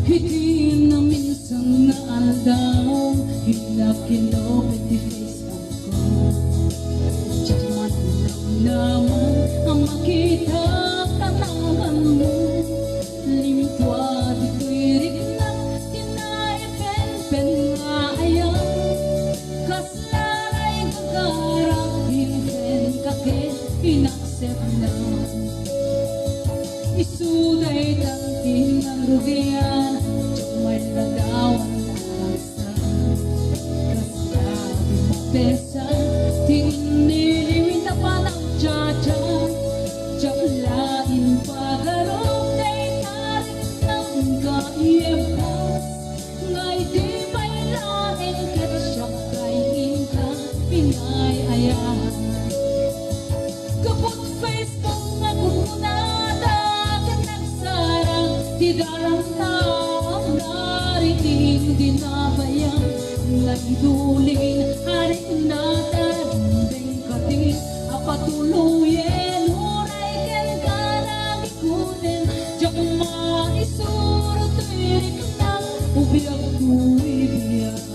Hindi na minsan na aldaw, hinakilok at i-Facebook ko. Diyan lang naman ang makita kataman mo. Limitwad ito'y riknang tinaipen-pen nga ayaw. Kaslalay kagarang hinfen kakit inaksep na. Isuday tangkin ang rugian, may lagawan ang sa. Kasabi mo pesa, tingin niliwin na palang tsa-tsa. Tsaklain pagarong day tarik ng kaiyebas. Ngay di may lain kat siya kay hinta pinay-ayahan. Kapag Facebook nga kumunada ka nagsarang tidarang taong nariting dinabayan. Nagdulin harik natin ding kating apatuloyin huray ken kanang ikutin. Diyak maisurot irik ng ubiyag ko ibiyag.